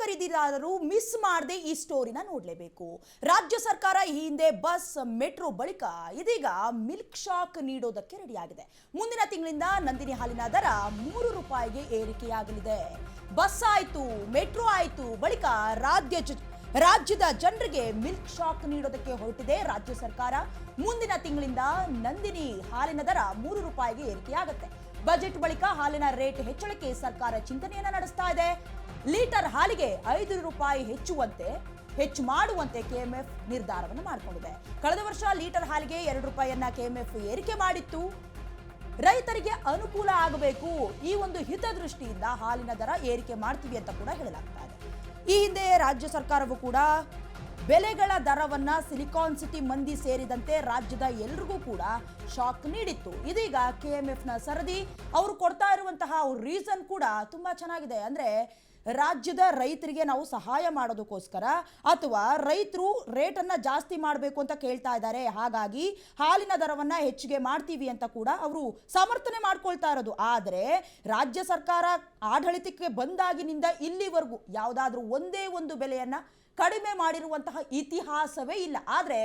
ಖರೀದಿದಾರರು ಮಿಸ್ ಮಾಡದೆ ಈ ಸ್ಟೋರಿನ ನೋಡಲೇಬೇಕು. ರಾಜ್ಯ ಸರ್ಕಾರ ಈ ಹಿಂದೆ ಬಸ್, ಮೆಟ್ರೋ ಬಳಿಕ ಇದೀಗ ಮಿಲ್ಕ್ ಶಾಕ್ ನೀಡೋದಕ್ಕೆ ರೆಡಿಯಾಗಿದೆ. ಮುಂದಿನ ತಿಂಗಳಿಂದ ನಂದಿನಿ ಹಾಲಿನ ದರ 3 ರೂಪಾಯಿಗೆ ಏರಿಕೆಯಾಗಲಿದೆ. ಬಸ್ ಆಯ್ತು, ಮೆಟ್ರೋ ಆಯ್ತು, ಬಳಿಕ ರಾಜ್ಯದ ಜನರಿಗೆ ಮಿಲ್ಕ್ ಶಾಕ್ ನೀಡೋದಕ್ಕೆ ಹೊರಟಿದೆ ರಾಜ್ಯ ಸರ್ಕಾರ. ಮುಂದಿನ ತಿಂಗಳಿಂದ ನಂದಿನಿ ಹಾಲಿನ ದರ 3 ರೂಪಾಯಿಗೆ ಏರಿಕೆಯಾಗುತ್ತೆ. ಬಜೆಟ್ ಬಳಿಕ ಹಾಲಿನ ರೇಟ್ ಹೆಚ್ಚಳಕ್ಕೆ ಸರ್ಕಾರ ಚಿಂತನೆಯನ್ನ ನಡೆಸ್ತಾ ಇದೆ. ಲೀಟರ್ ಹಾಲಿಗೆ 5 ರೂಪಾಯಿ ಹೆಚ್ಚು ಮಾಡುವಂತೆ ಕೆಎಂಎಫ್ ನಿರ್ಧಾರವನ್ನು ಮಾಡಿಕೊಂಡಿದೆ. ಕಳೆದ ವರ್ಷ ಲೀಟರ್ ಹಾಲಿಗೆ 2 ರೂಪಾಯಿಯನ್ನ ಕೆಎಂಎಫ್ ಏರಿಕೆ ಮಾಡಿತ್ತು. ರೈತರಿಗೆ ಅನುಕೂಲ ಆಗಬೇಕು, ಈ ಒಂದು ಹಿತದೃಷ್ಟಿಯಿಂದ ಹಾಲಿನ ದರ ಏರಿಕೆ ಮಾಡ್ತೀವಿ ಅಂತ ಕೂಡ ಹೇಳಲಾಗ್ತಾ ಇದೆ. ಈ ಹಿಂದೆ ರಾಜ್ಯ ಸರ್ಕಾರವು ಕೂಡ ಬೆಲೆಗಳ ದರವನ್ನ ಸಿಲಿಕಾನ್ ಸಿಟಿ ಮಂದಿ ಸೇರಿದಂತೆ ರಾಜ್ಯದ ಎಲ್ರಿಗೂ ಕೂಡ ಶಾಕ್ ನೀಡಿತ್ತು. ಇದೀಗ ಕೆಎಂಎಫ್ನ ಸರದಿ. ಅವರು ಕೊಡ್ತಾ ಇರುವಂತಹ ರೀಸನ್ ಕೂಡ ತುಂಬಾ ಚೆನ್ನಾಗಿದೆ. ಅಂದ್ರೆ ರಾಜ್ಯದ ರೈತರಿಗೆ ನಾವು ಸಹಾಯ ಮಾಡೋದಕ್ಕೋಸ್ಕರ ಅಥವಾ ರೈತರು ರೇಟನ್ನು ಜಾಸ್ತಿ ಮಾಡಬೇಕು ಅಂತ ಕೇಳ್ತಾ ಇದ್ದಾರೆ, ಹಾಗಾಗಿ ಹಾಲಿನ ದರವನ್ನು ಹೆಚ್ಚಿಗೆ ಮಾಡ್ತೀವಿ ಅಂತ ಕೂಡ ಅವರು ಸಮರ್ಥನೆ ಮಾಡ್ಕೊಳ್ತಾ ಇರೋದು. ಆದರೆ ರಾಜ್ಯ ಸರ್ಕಾರ ಆಡಳಿತಕ್ಕೆ ಬಂದಾಗಿನಿಂದ ಇಲ್ಲಿವರೆಗೂ ಯಾವುದಾದ್ರೂ ಒಂದೇ ಒಂದು ಬೆಲೆಯನ್ನು ಕಡಿಮೆ ಮಾಡಿರುವಂತಹ ಇತಿಹಾಸವೇ ಇಲ್ಲ. ಆದರೆ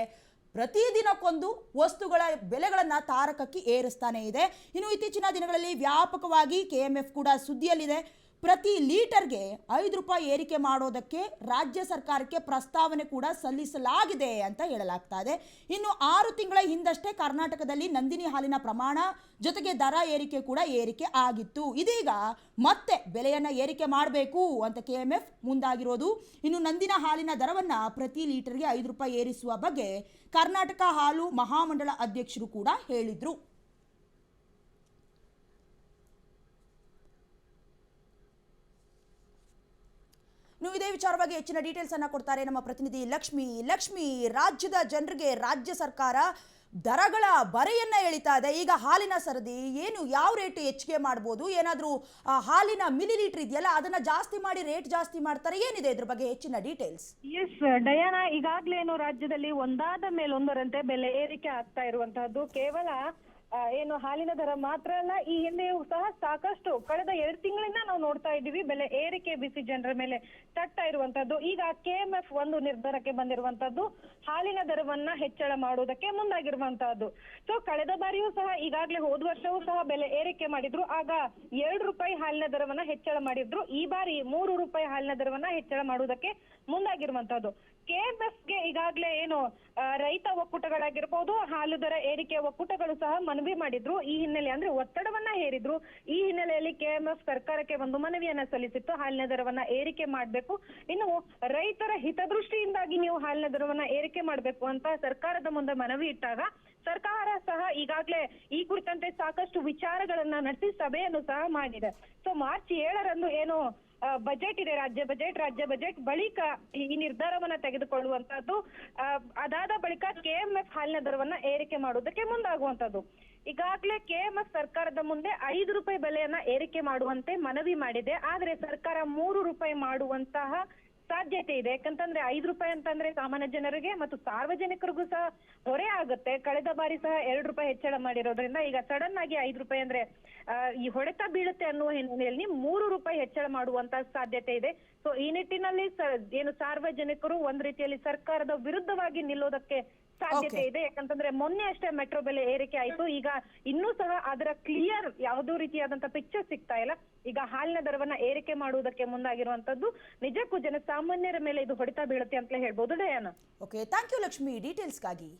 ಪ್ರತಿದಿನಕ್ಕೊಂದು ವಸ್ತುಗಳ ಬೆಲೆಗಳನ್ನು ತಾರಕಕ್ಕೆ ಏರಿಸ್ತಾನೆ ಇದೆ. ಇನ್ನು ಇತ್ತೀಚಿನ ದಿನಗಳಲ್ಲಿ ವ್ಯಾಪಕವಾಗಿ ಕೆಎಂಎಫ್ ಕೂಡ ಸುದ್ದಿಯಲ್ಲಿದೆ. ಪ್ರತಿ ಲೀಟರ್ಗೆ 5 ರೂಪಾಯಿ ಏರಿಕೆ ಮಾಡೋದಕ್ಕೆ ರಾಜ್ಯ ಸರ್ಕಾರಕ್ಕೆ ಪ್ರಸ್ತಾವನೆ ಕೂಡ ಸಲ್ಲಿಸಲಾಗಿದೆ ಅಂತ ಹೇಳಲಾಗ್ತಾ ಇದೆ. ಇನ್ನು 6 ತಿಂಗಳ ಹಿಂದಷ್ಟೇ ಕರ್ನಾಟಕದಲ್ಲಿ ನಂದಿನಿ ಹಾಲಿನ ಪ್ರಮಾಣ ಜೊತೆಗೆ ದರ ಏರಿಕೆ ಕೂಡ ಏರಿಕೆ ಆಗಿತ್ತು. ಇದೀಗ ಮತ್ತೆ ಬೆಲೆಯನ್ನು ಏರಿಕೆ ಮಾಡಬೇಕು ಅಂತ ಕೆಎಂಎಫ್ ಮುಂದಾಗಿರೋದು. ಇನ್ನು ನಂದಿನ ಹಾಲಿನ ದರವನ್ನು ಪ್ರತಿ ಲೀಟರ್ಗೆ 5 ರೂಪಾಯಿ ಏರಿಸುವ ಬಗ್ಗೆ ಕರ್ನಾಟಕ ಹಾಲು ಮಹಾಮಂಡಳ ಅಧ್ಯಕ್ಷರು ಕೂಡ ಹೇಳಿದ್ರು. ನೀವು ಇದೇ ವಿಚಾರವಾಗಿ ಹೆಚ್ಚಿನ ಡೀಟೇಲ್ಸ್ ಅನ್ನ ಕೊಡ್ತಾರೆ ನಮ್ಮ ಪ್ರತಿನಿಧಿ ಲಕ್ಷ್ಮಿ. ರಾಜ್ಯದ ಜನರಿಗೆ ರಾಜ್ಯ ಸರ್ಕಾರ ದರಗಳ ಬರೆಯನ್ನ ಎಳಿತಾ ಇದೆ. ಈಗ ಹಾಲಿನ ಸರದಿ ಏನು, ಯಾವ ರೇಟ್ ಹೆಚ್ಚಿಗೆ ಮಾಡ್ಬೋದು, ಏನಾದರೂ ಹಾಲಿನ ಮಿಲಿ ಲೀಟರ್ ಇದೆಯಲ್ಲ ಅದನ್ನ ಜಾಸ್ತಿ ಮಾಡಿ ರೇಟ್ ಜಾಸ್ತಿ ಮಾಡ್ತಾರೆ, ಏನಿದೆ ಇದ್ರ ಬಗ್ಗೆ ಹೆಚ್ಚಿನ ಡೀಟೇಲ್ಸ್? ಎಸ್ ಡಯಾನಾ, ಈಗಾಗಲೇ ರಾಜ್ಯದಲ್ಲಿ ಒಂದಾದ ಮೇಲೊಂದರಂತೆ ಬೆಲೆ ಏರಿಕೆ ಆಗ್ತಾ ಇರುವಂತಹದ್ದು. ಕೇವಲ ಏನು ಹಾಲಿನ ದರ ಮಾತ್ರ ಅಲ್ಲ, ಈ ಹಿಂದೆಯೂ ಸಹ ಸಾಕಷ್ಟು ಕಳೆದ 2 ತಿಂಗಳಿಂದ ನಾವು ನೋಡ್ತಾ ಇದ್ದೀವಿ ಬೆಲೆ ಏರಿಕೆ ಬಿಸಿ ಜನರ ಮೇಲೆ ತಟ್ತಾ ಇರುವಂತದ್ದು. ಈಗ ಕೆಎಂಎಫ್ ಒಂದು ನಿರ್ಧಾರಕ್ಕೆ ಬಂದಿರುವಂತದ್ದು, ಹಾಲಿನ ದರವನ್ನ ಹೆಚ್ಚಳ ಮಾಡುವುದಕ್ಕೆ ಮುಂದಾಗಿರುವಂತಹದ್ದು. ಸೊ ಕಳೆದ ಬಾರಿಯೂ ಸಹ ಈಗಾಗಲೇ ಹೋದ ವರ್ಷವೂ ಸಹ ಬೆಲೆ ಏರಿಕೆ ಮಾಡಿದ್ರು. ಆಗ 2 ರೂಪಾಯಿ ಹಾಲಿನ ದರವನ್ನ ಹೆಚ್ಚಳ ಮಾಡಿದ್ರು. ಈ ಬಾರಿ 3 ರೂಪಾಯಿ ಹಾಲಿನ ದರವನ್ನ ಹೆಚ್ಚಳ ಮಾಡುವುದಕ್ಕೆ ಮುಂದಾಗಿರುವಂತಹದ್ದು. ಕೆಎಂಎಫ್ಗೆ ಈಗಾಗಲೇ ರೈತ ಒಕ್ಕೂಟಗಳಾಗಿರ್ಬೋದು, ಹಾಲು ದರ ಏರಿಕೆ ಒಕ್ಕೂಟಗಳು ಸಹ ಮನವಿ ಮಾಡಿದ್ರು. ಈ ಹಿನ್ನೆಲೆ ಅಂದ್ರೆ ಒತ್ತಡವನ್ನ ಹೇರಿದ್ರು. ಈ ಹಿನ್ನೆಲೆಯಲ್ಲಿ ಕೆಎಂಎಫ್ ಸರ್ಕಾರಕ್ಕೆ ಒಂದು ಮನವಿಯನ್ನ ಸಲ್ಲಿಸಿತ್ತು, ಹಾಲಿನ ದರವನ್ನ ಏರಿಕೆ ಮಾಡಬೇಕು, ಇನ್ನು ರೈತರ ಹಿತದೃಷ್ಟಿಯಿಂದಾಗಿ ನೀವು ಹಾಲಿನ ದರವನ್ನ ಏರಿಕೆ ಮಾಡಬೇಕು ಅಂತ ಸರ್ಕಾರದ ಮುಂದೆ ಮನವಿ ಇಟ್ಟಾಗ ಸರ್ಕಾರ ಸಹ ಈಗಾಗಲೇ ಈ ಕುರಿತಂತೆ ಸಾಕಷ್ಟು ವಿಚಾರಗಳನ್ನ ನಡೆಸಿ ಸಭೆಯನ್ನು ಸಹ ಮಾಡಿದೆ. ಸೊ ಮಾರ್ಚ್ 7ರಂದು ಬಜೆಟ್ ಇದೆ, ರಾಜ್ಯ ಬಜೆಟ್ ಬಳಿಕ ಈ ನಿರ್ಧಾರವನ್ನ ತೆಗೆದುಕೊಳ್ಳುವಂತದ್ದು. ಅದಾದ ಬಳಿಕ ಕೆಎಂಎಫ್ ಹಾಲಿನ ದರವನ್ನ ಏರಿಕೆ ಮಾಡುವುದಕ್ಕೆ ಮುಂದಾಗುವಂತದ್ದು. ಈಗಾಗಲೇ ಕೆಎಂಎಫ್ ಸರ್ಕಾರದ ಮುಂದೆ 5 ರೂಪಾಯಿ ಬೆಲೆಯನ್ನ ಏರಿಕೆ ಮಾಡುವಂತೆ ಮನವಿ ಮಾಡಿದೆ. ಆದ್ರೆ ಸರ್ಕಾರ 3 ರೂಪಾಯಿ ಮಾಡುವಂತಹ ಸಾಧ್ಯತೆ ಇದೆ. ಯಾಕಂತಂದ್ರೆ 5 ರೂಪಾಯಿ ಅಂತಂದ್ರೆ ಸಾಮಾನ್ಯ ಜನರಿಗೆ ಮತ್ತು ಸಾರ್ವಜನಿಕರಿಗೂ ಸಹ ಹೊರೆ ಆಗುತ್ತೆ. ಕಳೆದ ಬಾರಿ ಸಹ 2 ರೂಪಾಯಿ ಹೆಚ್ಚಳ ಮಾಡಿರೋದ್ರಿಂದ ಈಗ ಸಡನ್ ಆಗಿ 5 ರೂಪಾಯಿ ಅಂದ್ರೆ ಈ ಹೊಡೆತ ಬೀಳುತ್ತೆ ಅನ್ನುವ ಹಿನ್ನೆಲೆಯಲ್ಲಿ 3 ರೂಪಾಯಿ ಹೆಚ್ಚಳ ಮಾಡುವಂತ ಸಾಧ್ಯತೆ ಇದೆ. ಸೊ ಈ ನಿಟ್ಟಿನಲ್ಲಿ ಸಾರ್ವಜನಿಕರು ಒಂದ್ ರೀತಿಯಲ್ಲಿ ಸರ್ಕಾರದ ವಿರುದ್ಧವಾಗಿ ನಿಲ್ಲೋದಕ್ಕೆ ಸಾಧ್ಯತೆ ಇದೆ. ಯಾಕಂತಂದ್ರೆ ಮೊನ್ನೆ ಅಷ್ಟೇ ಮೆಟ್ರೋ ಬೆಲೆ ಏರಿಕೆ ಆಯ್ತು. ಈಗ ಇನ್ನೂ ಸಹ ಅದರ ಕ್ಲಿಯರ್ ಯಾವುದೋ ರೀತಿಯಾದಂತ ಪಿಕ್ಚರ್ ಸಿಗ್ತಾ ಇಲ್ಲ. ಈಗ ಹಾಲಿನ ದರವನ್ನ ಏರಿಕೆ ಮಾಡುವುದಕ್ಕೆ ಮುಂದಾಗಿರುವಂತದ್ದು ನಿಜಕ್ಕೂ ಜನಸಾಮಾನ್ಯರ ಮೇಲೆ ಇದು ಹೊಡೆತ ಬೀಳುತ್ತೆ ಅಂತಲೇ ಹೇಳ್ಬೋದು Diana. Okay, thank you Lakshmi ಡೀಟೇಲ್ಸ್ಗಾಗಿ.